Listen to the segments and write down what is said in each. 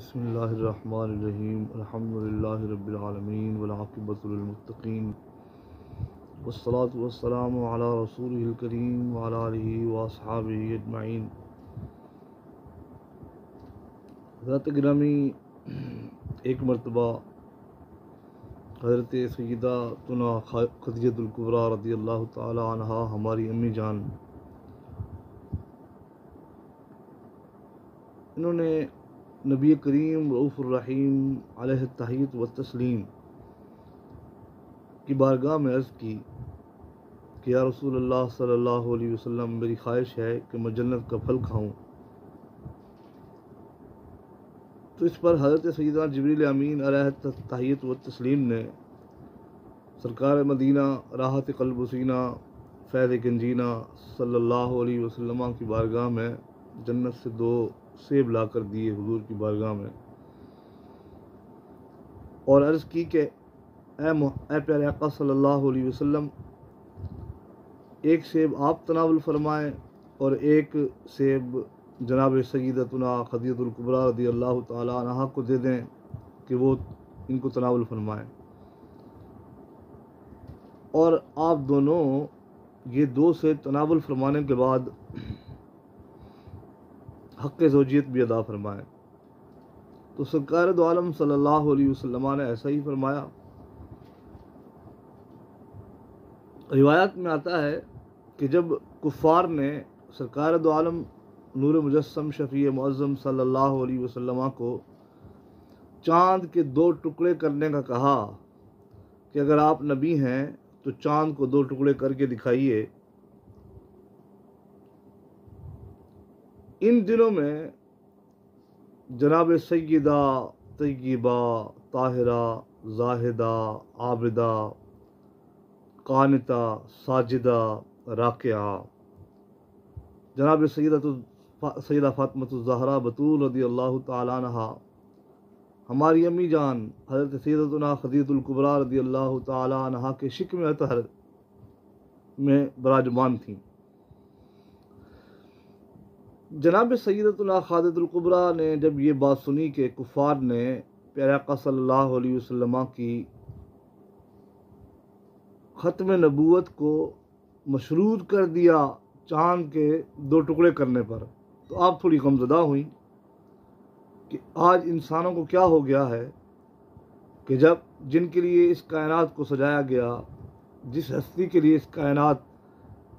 बिस्मिल्लाहिर्रहमानिर्रहीम अल्हम्दुलिल्लाहि रब्बिल आलमीन वल आक़िबतु लिल मुत्तक़ीन वस्सलातु वस्सलामु अला रसूलिहिल करीम व अला आलिहि व अस्हाबिहि अजमईन। हज़रत गिरामी, एक मरतबा हज़रत सय्यदातुना खदीजतुल कुबरा रज़ियल्लाहु ताला अन्हा, हमारी अम्मी जान, इन्होंने नबी करीम रऊफ़ुर रहीम अलैहि तहियत व तस्लीम की बारगाह में अर्ज़ की कि या रसूलल्लाह सल्लल्लाहु अलैहि वसल्लम, मेरी ख्वाहिश है कि मैं जन्नत का फल खाऊं। तो इस पर हज़रत सय्यदना जिब्रील अमीन अलैहि तहियत व तस्लीम ने सरकार मदीना राहत क़ल्ब सीना फैज़ गंजीना सल्लल्लाहु अलैहि वसल्लम की बारगाह में जन्नत से 2 सेब ला कर दिए हुजूर की बारगाह में, और अर्ज़ की कि ए प्यारे आका सल्लल्लाहु अलैहि वसल्लम, एक सेब आप तनावुल फरमाएँ और एक सेब जनाब सय्यदतुना खदीजतुल कुबरा रज़ियल्लाहु ताला अन्हा को दे दें कि वो इनको तनावुल फरमाएँ। और आप दोनों ये 2 सेब तनावुल फरमाने के बाद हक़ ज़ौजियत भी अदा फरमाएँ। तो सरकार दो आलम सल्लल्लाहु अलैहि वसल्लम ने ऐसा ही फरमाया। रिवायत में आता है कि जब कुफ़ार ने सरकार दो आलम नूर मुजस्सम शफ़ी मुअज़्ज़म सल्लल्लाहु अलैहि वसल्लम को चाँद के 2 टुकड़े करने का कहा कि अगर आप नबी हैं तो चाँद को 2 टुकड़े करके दिखाइए, इन दिनों में जनाब सय्यदा तय्यबा ताहिरा ज़ाहिदा आबिदा कानिता साजिदा राकिया जनाब सय्यदा फ़ातिमतुज़ ज़हरा बतूल रज़ियल्लाहु ताला अन्हा, हमारी अम्मी जान हज़रत सय्यदतुना खदीजतुल कुबरा रज़ियल्लाहु ताला अन्हा के शिक्म अतहर में बराजमान थीं। जनाब सय्यदतुना खदीजतुल कुबरा ने जब ये बात सुनी कि कुफ़ार ने प्यारे आका सल्लल्लाहु अलैहि वसल्लम की ख़त्म नबूवत को मशरूत कर दिया चाँद के 2 टुकड़े करने पर, तो आप थोड़ी गमज़दा हुई कि आज इंसानों को क्या हो गया है कि जब जिनके लिए इस कायनात को सजाया गया, जिस हस्ती के लिए इस कायनात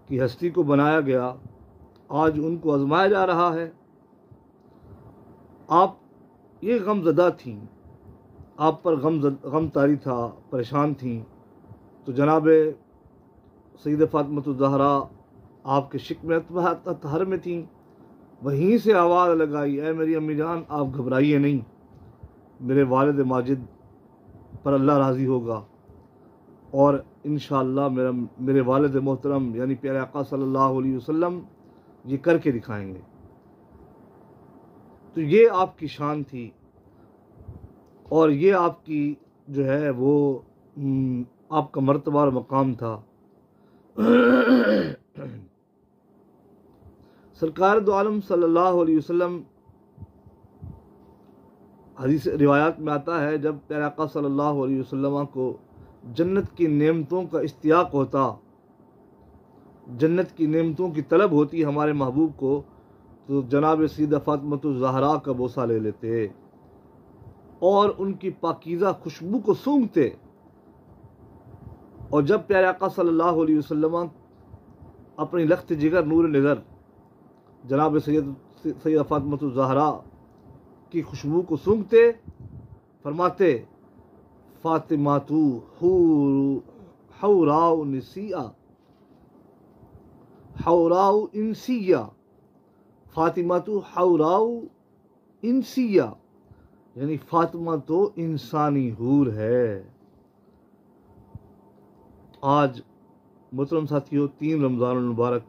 की हस्ती को बनाया गया, आज उनको आजमाया जा रहा है। आप ये गमज़दा थीं, आप पर गम तारी था, परेशान थीं। तो जनाब सय्यदा फ़ातिमतुज़ ज़हरा आपके शिक्म अतहर में थीं, वहीं से आवाज़ लगाई, ऐ मेरी अम्मी जान, आप घबराइए नहीं, मेरे वालिद माजिद पर अल्लाह राज़ी होगा और इंशाअल्लाह मेरे वालिद मोहतरम यानी प्यारे आका सल्लल्लाहु अलैहि वसल्लम ये करके दिखाएंगे। तो ये आपकी शान थी और ये आपकी जो है वो आपका मर्तबा और मकाम था। सरकार दो आलम सल्लल्लाहु अलैहि वसल्लम, हदीस रिवायात में आता है, जब प्यारे आका सल्लल्लाहु अलैहि वसल्लम को जन्नत की नेमतों का इश्तियाक होता, जन्नत की नेमतों की तलब होती हमारे महबूब को, तो जनाब सय्यदा फ़ातिमतुज़ ज़हरा का बोसा ले लेते और उनकी पाकीज़ा खुशबू को सूंघते। और जब प्यारे आका सल्लल्लाहु अलैहि वसल्लम अपनी लख्त जिगर नूर निज़र जनाब सय्यदा फ़ातिमतुज़ ज़हरा की खुशबू को सूंघते, फरमाते, फ़ातिमातु हौराउ निसिया हौराउ इंसिया, फ़ातिमातु हौराउ इंसिया, यानी फ़ातिमा तो इंसानी हूर है। आज मोहतरम साथियों, 3 रमज़ान मुबारक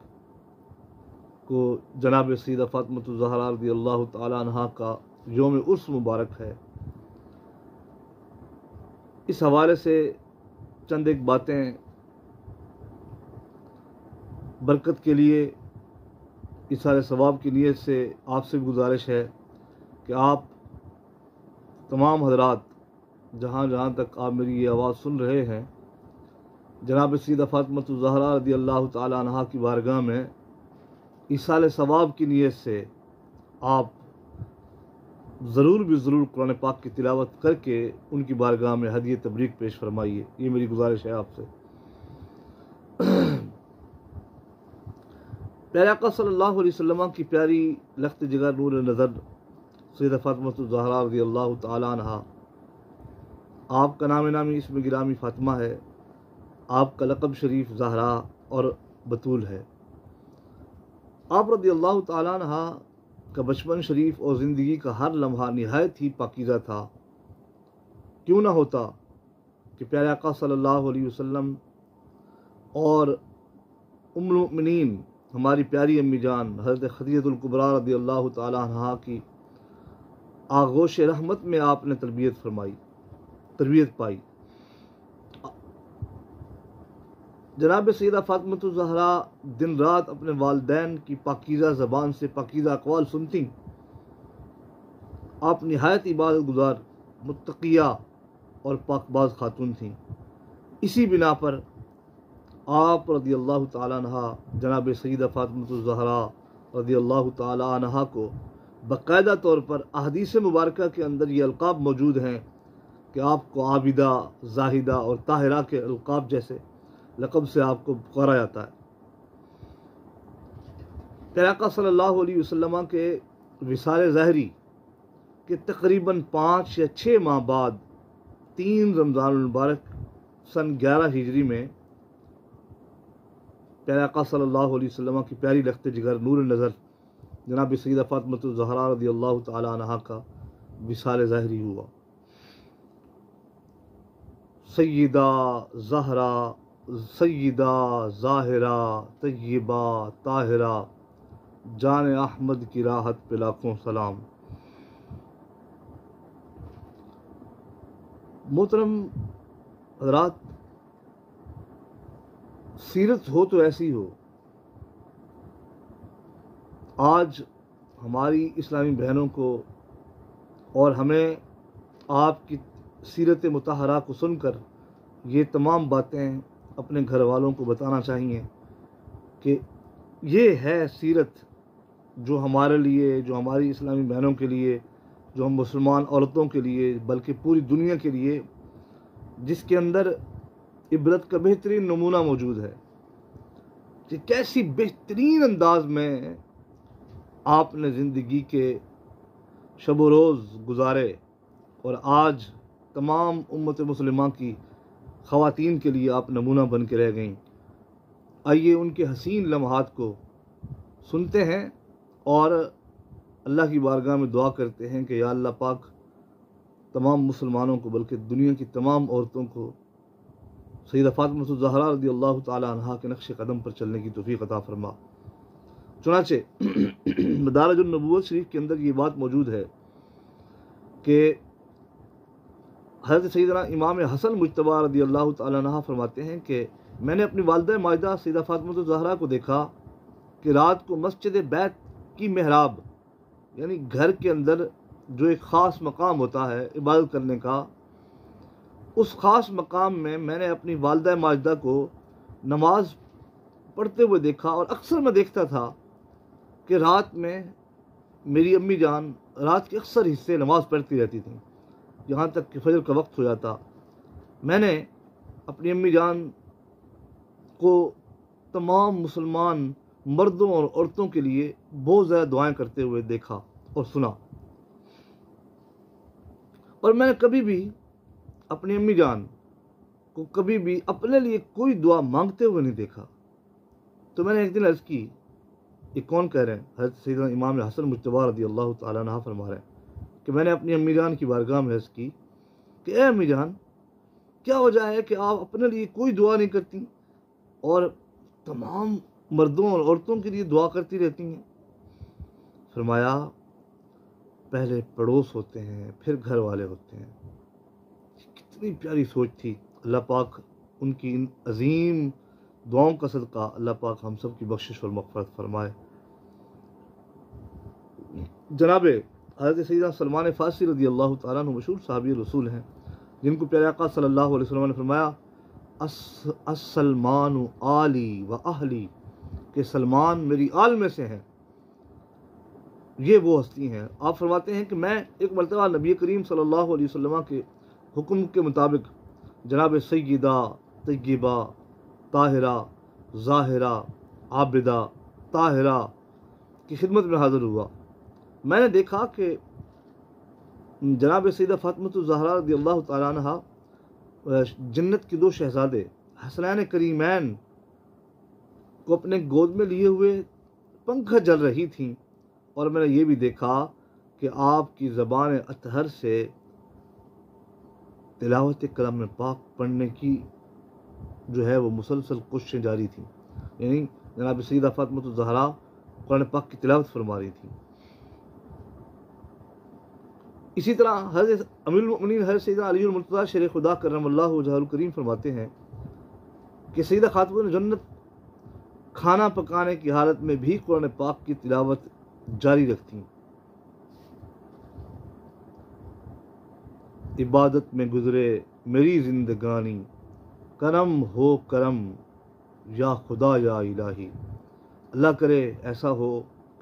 को जनाब सय्यदा फ़ातिमतुज़ ज़हरा रज़ियल्लाहु ताला अन्हा का यौम उर्स मुबारक है। इस हवाले से चंद एक बातें बरकत के लिए, इसारे सवाब की नीयत से आपसे भी गुजारिश है कि आप तमाम हजरात जहाँ जहाँ तक आप मेरी ये आवाज़ सुन रहे हैं, जनाब सैयदा फातिमा ज़हरा रज़ी अल्लाह ताला अन्हा की बारगाह में ईसाल सवाब की नीयत से आप ज़रूर भी ज़रूर कुरान पाक की तिलावत करके उनकी बारगाह में हदिया तबरीक पेश फरमाइए। ये मेरी गुजारिश है आपसे। प्यारे आका सल्लल्लाहु अलैहि वसल्लम की प्यारी लख्त जिगर नूर नज़र सैयदा फातिमा ज़हरा रज़ी अल्लाह ताला अन्हा, आपका नाम नामी इसमें गिरामी फातिमा है, आपका लक़ब शरीफ ज़हरा और बतूल है। आप रज़ी अल्लाह ताला अन्हा का बचपन शरीफ और ज़िंदगी का हर लम्हा निहायत ही पाकीज़ा था। क्यों ना होता कि प्यारे आका सल्लल्लाहु अलैहि वसल्लम और उम्मुल मोमिनीन हमारी प्यारी अम्मी जान हज़रत खदीजतुल कुबरा रज़ी अल्लाह ताला अन्हा की आगोश रहमत में आपने तरबियत पाई। जनाब सैयदा फातिमा ज़हरा दिन रात अपने वालिदैन की पाकीज़ा ज़बान से पाकीज़ा अक़वाल सुनती। आप निहायत इबादत गुज़ार, मुत्तक़िया और पाकबाज़ खातून थीं। इसी बिना पर आप रज़ी अल्लाह ताला अन्हा जनाब सैयदा फातिमा ज़हरा रज़ी अल्लाह ताला अन्हा को बाकायदा तौर पर अहदीस मुबारका के अंदर ये अलक़ाब मौजूद हैं कि आपको आबिदा, ज़ाहिदा और ताहिरा के अलक़ाब जैसे लक़ब से आपको पुकारा जाता है। प्यारे आका सल्लल्लाहु अलैहि वसल्लम के विसाल ज़ाहरी के तकरीबन 5 या 6 माह बाद 3 रमज़ान मुबारक सन 11 हिजरी में प्यारे आका सल्लल्लाहु अलैहि वसल्लम की प्यारी लख्त जिगर नूर नज़र जनाब सैयदा फातिमा ज़हरा रज़ी अल्लाह ताला अन्हा का विसाल ज़ाहरी हुआ। सय्यदा ज़हरा, सय्यदा ज़ाहिरा, तय्यबा ताहिरा, जान अहमद की राहत पे लाखों सलाम। मोहतरम हज़रात, सीरत हो तो ऐसी हो। आज हमारी इस्लामी बहनों को और हमें आपकी सीरत मुतहरा को सुनकर ये तमाम बातें अपने घर वालों को बताना चाहिए कि ये है सीरत जो हमारे लिए, जो हमारी इस्लामी बहनों के लिए, जो हम मुसलमान औरतों के लिए, बल्कि पूरी दुनिया के लिए, जिसके अंदर इबरत का बेहतरीन नमूना मौजूद है कि कैसी बेहतरीन अंदाज में आपने ज़िंदगी के शब व रोज़ गुजारे और आज तमाम उम्मत मुस्लिमा की ख़वातीन के लिए आप नमूना बन के रह गईं। आइए उनके हसीन लम्हात को सुनते हैं और अल्लाह की बारगाह में दुआ करते हैं कि या अल्लाह पाक तमाम मुसलमानों को, बल्कि दुनिया की तमाम औरतों को सैयदा फातिमा ज़हरा रज़ी अल्लाह ताला अन्हा के नक्श कदम पर चलने की तौफ़ीक़ अता फरमा। चुनाचे मदारिजुन नबुव्वत शरीफ के अंदर ये बात मौजूद है कि हज़रत सैयदना इमाम हसन मुज्तबा रज़ी अल्लाह ताला अन्हा फरमाते हैं कि मैंने अपनी वालिदा माजिदा सैयदा फातिमा ज़हरा को देखा कि रात को मस्जिद बैत की मेहराब, यानी घर के अंदर जो एक ख़ास मकाम होता है इबादत करने का, उस ख़ास मकाम में मैंने अपनी वालिदा माजिदा को नमाज पढ़ते हुए देखा। और अक्सर मैं देखता था कि रात में मेरी अम्मी जान रात के अक्सर हिस्से नमाज़ पढ़ती रहती थी, यहाँ तक कि फजर का वक्त हो जाता। मैंने अपनी अम्मी जान को तमाम मुसलमान मर्दों और औरतों के लिए बहुत ज़्यादा दुआएं करते हुए देखा और सुना, और मैंने कभी भी अपनी अम्मी जान को कभी भी अपने लिए कोई दुआ मांगते हुए नहीं देखा। तो मैंने एक दिन अर्ज़ की, ये कौन कह रहे हैं? हज़रत सैयदना इमाम हसन मुज्तबा रज़ी अल्लाह ताला अन्हा फरमा रहे हैं कि मैंने अपनी अम्मी जान की बारगाह में अर्ज़ की कि ए अम्मी जान, क्या वजह है कि आप अपने लिए कोई दुआ नहीं करती और तमाम मर्दों और औरतों के लिए दुआ करती रहती हैं? फरमाया, पहले पड़ोस होते हैं, फिर घर वाले होते हैं। कितनी प्यारी सोच थी। अल्लाह पाक उनकी इन अजीम दुआओं का सदका अल्लाह पाक हम सब की बख्शिश और मग़फ़िरत फरमाए। जनाब हज़रत सैयदना सलमान फ़ारसी रज़ी अल्लाह तआला अन्हु मशहूर सहाबी रसूल हैं, जिनको प्यारे आका सल्लल्लाहु अलैहि वसल्लम ने फरमाया सलमान आली व अहली, कि सलमान मेरी आल में से हैं। ये वो हस्ती हैं। आप फरमाते हैं कि मैं एक मरतबा नबी करीम सल्लल्लाहु अलैहि वसल्लम के हुक्म के मुताबिक जनाब सय्यदा तय्यबा ताहिरा ज़ाहिरा आबिदा ताहिरा की खिदमत में हाज़िर हुआ। मैंने देखा कि जनाब सैयदा फ़ातिमा ज़हरा रज़ियल्लाहु तआला अन्हा जन्नत के दो शहज़ादे हसनैन करीमैन को अपने गोद में लिए हुए पंखा जल रही थीं, और मैंने ये भी देखा कि आपकी ज़बान अतहर से तिलावत कलाम पाक पढ़ने की जो है वो मुसलसल कोशिशें जारी थीं। यानी जनाब सैयदा फ़ातिमा ज़हरा कुरान पाक की तिलावत फरमा रही थी। इसी तरह हज़रत अमीरुल मोमिनीन हज़रत सैयदना अली मुर्तज़ा शेर खुदा करमल्लाहु वजहुल करीम फरमाते हैं कि सैयदा खातून जन्नत खाना पकाने की हालत में भी कुरान पाक की तिलावत जारी रखती। इबादत में गुजरे मेरी जिंदगानी, करम हो करम या खुदा या इलाही। अल्लाह करे ऐसा हो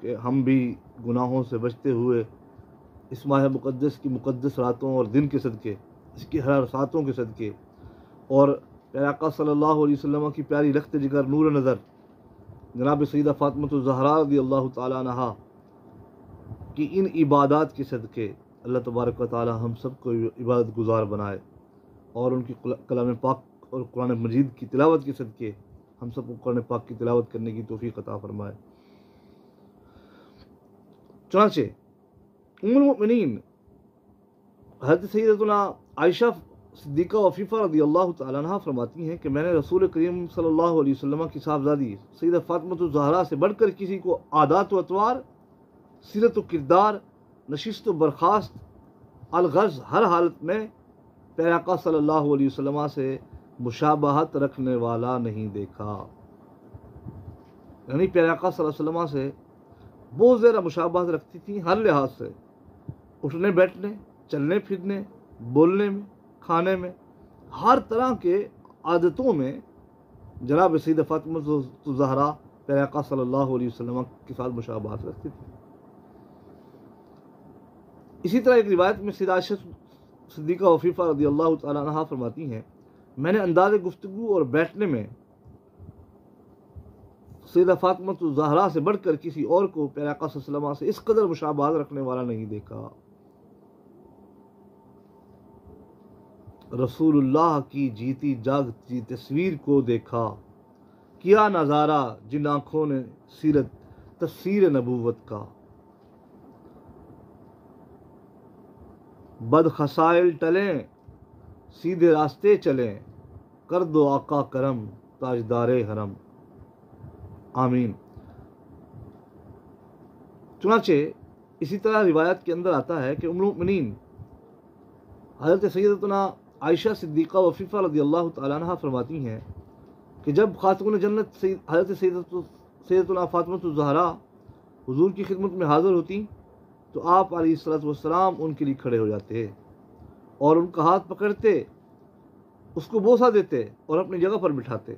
कि हम भी गुनाहों से बचते हुए इस माह मुक़द्दस की मुक़द्दस रातों और दिन के सदक़े, इसकी हर सातों के सदक़े, और प्यारे आका सल्लल्लाहु अलैहि वसल्लम की प्यारी रख्त जिगर नूर नज़र जनाब सैयदा फ़ातिमा ज़हरा रज़ियल्लाहु तआला अन्हा कि इन इबादत के सदक़े अल्लाह तबारक व तआला हम सबको इबादत गुज़ार बनाए, और उनकी कलाम पाक और कुरान मजीद की तिलावत के सदक़े हम सबको कुरान पाक की तिलावत करने की तौफ़ीक़ अता फ़रमाए। चुनांचे उम्मुल मोमिनीन हज़रत सैयदतुना आयशा सिद्दीक़ा वफ़ीफ़ा रज़ियल्लाहु तआला अन्हा फरमाती हैं कि मैंने रसूल करीम सल्लल्लाहु अलैहि वसल्लम की साहबजादी सैयदा फ़ातिमा ज़हरा से बढ़कर किसी को आदात व अतवार, सीरत व किरदार, नशिस्त व बर्खास्त, अलग़र्ज़ हर हालत में प्यारे आका सल्लल्लाहु अलैहि वसल्लम से मुशाबहत रखने वाला नहीं देखा। यानी प्यारे आका सल्लल्लाहु अलैहि वसल्लम से बहुत ज़्यादा मुशाबहत रखती थी हर लिहाज से, उठने बैठने, चलने फिरने, बोलने में, खाने में, हर तरह के आदतों में जनाब सैयदा फ़ातिमा ज़हरा प्यारे आका सल्लल्लाहु अलैहि वसल्लम के साथ मुशाबहत रखती थी। इसी तरह एक रिवायत में सैयदा आयशा सिद्दीक़ा वफ़ीफ़ा रज़ियल्लाहु तआला अन्हा फरमाती हैं, मैंने अंदाज़े गुफ्तगू और बैठने में सैयदा फ़ातिमा ज़हरा से बढ़कर किसी और को प्यारे आका सल्लल्लाहु अलैहि वसल्लम से इस कदर मुशाबहत रखने वाला नहीं देखा। रसूलुल्लाह की जीती जागती तस्वीर को देखा, किया नज़ारा जिन आँखों ने सीरत तफसीर नबूवत का। बद खसाइल टलें सीधे रास्ते चलें, कर दो आका करम ताजदारे हरम, आमीन। चुनाचे इसी तरह रिवायत के अंदर आता है कि उम्मुल मोमिनीन हज़रत सैयदतुना आयशा सिद्दीक़ा वफ़ीफ़ा रज़ियल्लाहु तआला अन्हा फरमाती हैं कि जब खातून जन्नत हज़रत सैयदतुना फ़ातिमा ज़हरा हुज़ूर की खिदमत में हाज़िर होती तो आप अलैहिस्सलातु वस्सलाम उनके लिए खड़े हो जाते और उनका हाथ पकड़ते, उसको बोसा देते और अपनी जगह पर बिठाते।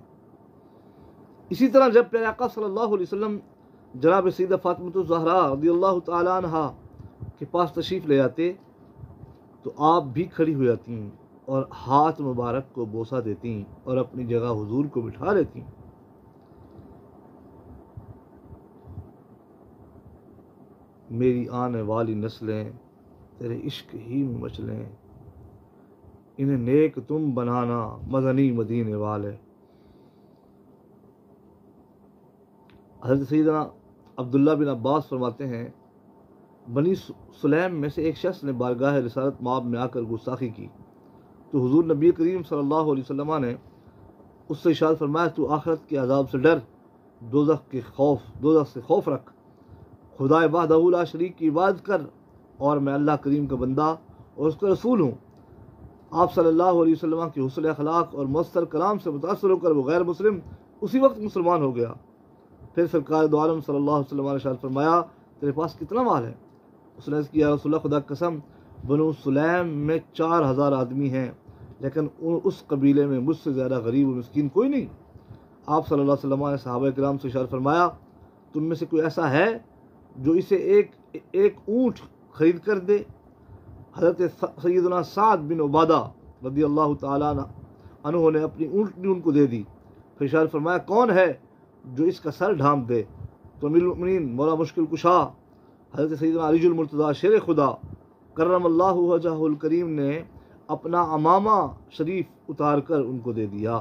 इसी तरह जब प्यारे आका सल्लल्लाहु अलैहि वसल्लम जनाब सैयदा फ़ातिमा ज़हरा रज़ियल्लाहु तआला अन्हा के पास तशरीफ़ ले जाते तो आप भी खड़ी हो जाती और हाथ मुबारक को बोसा देती और अपनी जगह हुजूर को बिठा लेती। मेरी आने वाली नस्लें तेरे इश्क ही में मचलें, इन्हें नेक तुम बनाना मदनी मदीने वाले। हज़रत सैयदना अब्दुल्ला बिन अब्बास फरमाते हैं, बनी सुलैम में से एक शख्स ने बारगाह रिसालत माब में आकर गुस्ताखी की तो हुजूर नबी करीम सल्लल्लाहु अलैहि वसल्लम ने उससे इरशाद फरमाया, तू आखिरत के अज़ाब से डर, दोज़ख से खौफ रख, खुदा वहदहू ला शरीक की इबादत कर और मैं अल्लाह करीम का बंदा और उसका रसूल हूँ। आप सल्लल्लाहु अलैहि वसल्लम के हुस्न अखलाक और मस्तर कलाम से मुतासर होकर वो गैर मुस्लिम उसी वक्त मुसलमान हो गया। फिर सरकार दो आलम सल्लल्लाहु अलैहि वसल्लम ने इरशाद फरमाया, तेरे पास कितना माल है? उसने अर्ज़ किया, रसूलुल्लाह खुदा कसम बनु सुलैम में 4000 आदमी हैं, लेकिन उस कबीले में मुझसे ज़्यादा गरीब और मिस्कीन कोई नहीं। आप सल्लल्लाहु अलैहि वसल्लम ने सहाबा किराम से इरशाद फरमाया, तुम में से कोई ऐसा है जो इसे एक ऊँट खरीद कर दे? हज़रत सैयदना साद बिन उबादा रज़ियल्लाहु ताला अन्हु ने अपनी ऊँटनी उनको दे दी। फिर इरशाद फरमाया, कौन है जो इसका सर ढांप दे? तो अमीरुल मोमिनीन मौला मुश्किल कुशा हज़रत सैयदना अलीजुल मुर्तज़ा शेर खुदा करमल्लाहु वजहुल करीम ने अपना अमामा शरीफ उतार कर उनको दे दिया।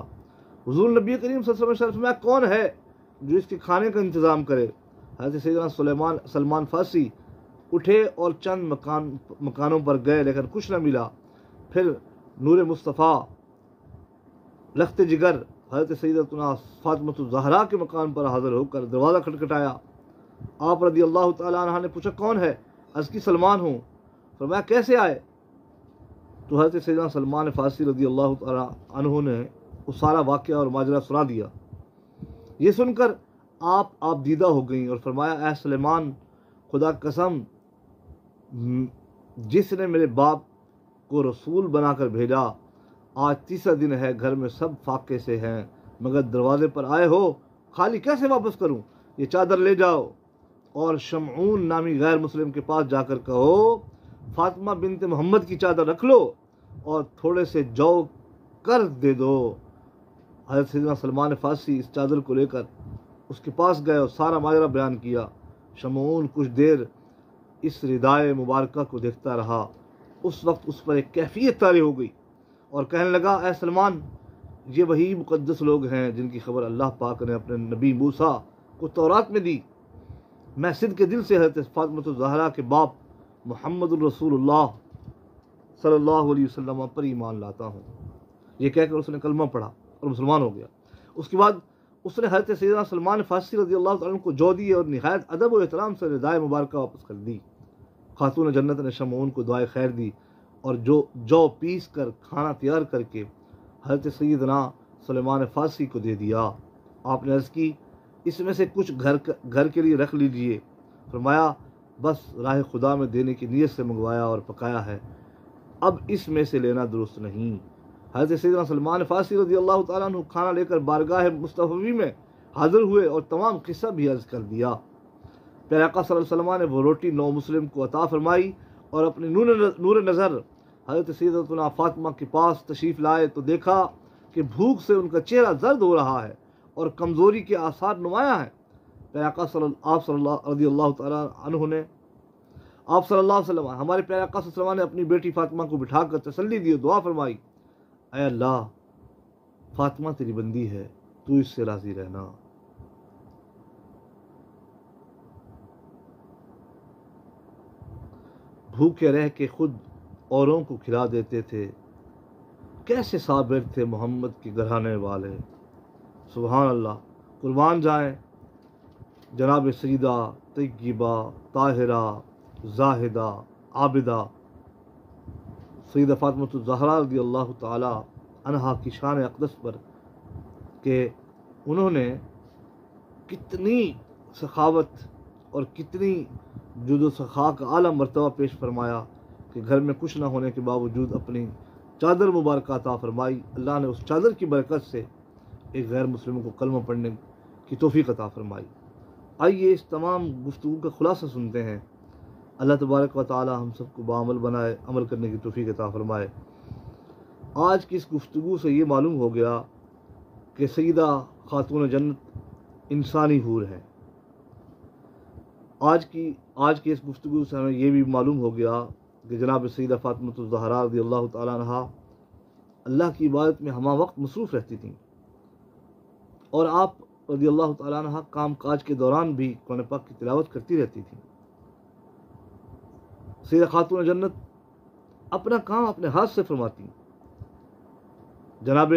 हुज़ूर नबी करीम सल्लल्लाहु अलैहि वसल्लम में कौन है जो इसके खाने का इंतज़ाम करे? हज़रत सैयदना सलमान फारसी उठे और चंद मकानों पर गए, लेकिन कुछ न मिला। फिर नूर मुस्तफ़ा लख्त जिगर हज़रत सैयदतुना फातिमतुज़ ज़हरा के मकान पर हाज़िर होकर दरवाज़ा खटखटाया। आप रज़ियल्लाहु ताला अन्हा ने पूछा, कौन है? अर्ज़ की, सलमान हूँ। फरमाया, कैसे आए? तो हज़रत सैयदना सलमान फारसी रज़ियल्लाहु ताला अन्हु ने वो सारा वाक़या और माजरा सुना दिया। ये सुनकर आप दीदा हो गई और फरमाया, ऐ सलेमान, खुदा कसम जिसने मेरे बाप को रसूल बनाकर भेजा, आज तीसरा दिन है, घर में सब फाके से हैं, मगर दरवाजे पर आए हो, खाली कैसे वापस करूं? ये चादर ले जाओ और शमऊन नामी गैर मुस्लिम के पास जाकर कहो, फातिमा बिनते मोहम्मद की चादर रख लो और थोड़े से जौ कर्ज दे दो। हज़रत सैयदना सलमान फारसी इस चादर को लेकर उसके पास गए और सारा माजरा बयान किया। शमऊन कुछ देर इस रिदाए मुबारका को देखता रहा। उस वक्त उस पर एक कैफियत तारी हो गई और कहने लगा, ऐ सलमान, ये वही मुक़द्दस लोग हैं जिनकी खबर अल्लाह पाक ने अपने नबी मूसा को तौरात में दी। मैं सिद्क़ के दिल से हज़रत फातिमतुज़ ज़हरा के बाप मुहम्मदुर रसूलुल्लाह सल्लल्लाहु अलैहि वसल्लम पर ईमान लाता हूँ। ये कहकर उसने कलमा पढ़ा और मुसलमान हो गया। उसके बाद उसने हज़रत सैयदना सलमान फारसी रज़ियल्लाहु ताला अन्हु को जौ दी और निहायत अदब और एहतराम से रिदाए मुबारका वापस कर दी। खातून जन्नत ने शमऊन को दुआए खैर दी और जो जौ पीस कर खाना तैयार करके हज़रत सैयदना सलमान फारसी को दे दिया। आपने अर्ज़ की, इसमें से कुछ घर के लिए रख लीजिए। फरमाया, बस राह खुदा में देने की नीयत से मंगवाया और पकाया है, अब इसमें से लेना दुरुस्त नहीं। हज़रत सैयदना सलमान फारसी रज़ियल्लाहु ताला अन्हु खाना लेकर बारगाह मुस्तफ़वी में हाज़िर हुए और तमाम किस्सा भी अर्ज़ कर दिया। प्यारे आका सल्लल्लाहु अलैहि वसल्लम ने वो रोटी नौ मुस्लिम को अता फरमाई और अपनी नूर नज़र हज़रत सैयदतुना फातिमा के पास तशरीफ़ लाए तो देखा कि भूख से उनका चेहरा जर्द हो रहा है और कमज़ोरी के आसार नुमाया हैं। प्यारे आका रज़ियल्लाहु ताला अन्हु ने आप सल्लल्लाहु अलैहि वसल्लम हमारे प्यारे आका सल्लल्लाहु अलैहि वसल्लम ने अपनी बेटी फातिमा को बिठाकर तसल्ली दी, दुआ फरमाई, ऐ अल्लाह, फातिमा तेरी बंदी है, तू इससे राज़ी रहना। भूखे रह के खुद औरों को खिला देते थे, कैसे साबिर थे मोहम्मद के घराने वाले। सुभान अल्लाह। कुर्बान जाएं जनाब सईदा तय्यबा ताहिरा जाहिदा आबिदा सईदा फातिमतुज़ ज़हरा रज़ियल्लाहु ताला अन्हा की शान अक़दस पर कि उन्होंने कितनी सखावत और कितनी जुदो सखा का आला मर्तबा पेश फरमाया कि घर में कुछ ना होने के बावजूद अपनी चादर मुबारक अता फरमाई। अल्लाह ने उस चादर की बरकत से एक गैर मुस्लिम को कलमा पढ़ने की तौफीक अता फरमाई। आइए इस तमाम गुफ्तगू का खुलासा सुनते हैं। अल्लाह तबारक व तआला हम सबको बाअमल बनाए, अमल करने की तौफीक अता फरमाए। आज की इस गुफ्तगू से ये मालूम हो गया कि सईदा खातून जन्नत इंसानी हूर है। आज की इस गुफ्तगू से हमें यह भी मालूम हो गया कि जनाब सईदा फातिमतुज़ ज़हरा रज़ियल्लाहु ताला अन्हा अल्लाह की इबादत में हमा वक्त मसरूफ़ रहती थीं और आप रज़ियल्लाहु ताला अन्हा काम काज के दौरान भी कुरान पाक की तिलावत करती रहती थीं। सईदा खातून जन्नत अपना काम अपने हाथ से फरमाती। जनाब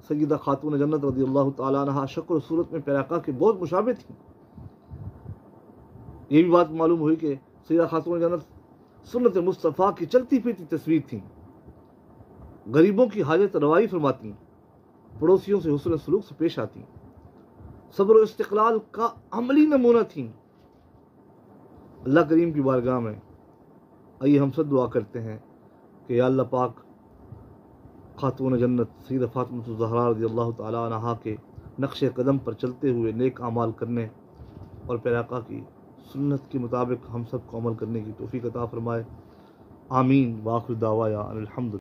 सईदा खातून जन्नत रज़ियल्लाहु ताला अन्हा शक्ल और सूरत में प्यारे आका के बहुत मुशाबे थी। ये भी बात मालूम हुई कि सईदा खातून जन्नत सुन्नत मुस्तफ़ा की चलती फिरती तस्वीर थी। गरीबों की हाजत रवाई फरमाती, पड़ोसियों से हुस्न सलूक से पेश आती, सब्र और इस्तिक़लाल का अमली नमूना थी। अल्लाह करीम की बारगाह में आइए हम सब दुआ करते हैं कि या अल्लाह पाक खातून जन्नत सैयदा फातिमा ज़हरा रज़ियल्लाहु तआला अन्हा के नक्श कदम पर चलते हुए नेक अमाल करने और प्यारे आका की सुन्नत के मुताबिक हम सब को अमल करने की तौफीक अता फरमाए। आमीन। वाखिर दावा या अनिल हम्दुलिल्लाह।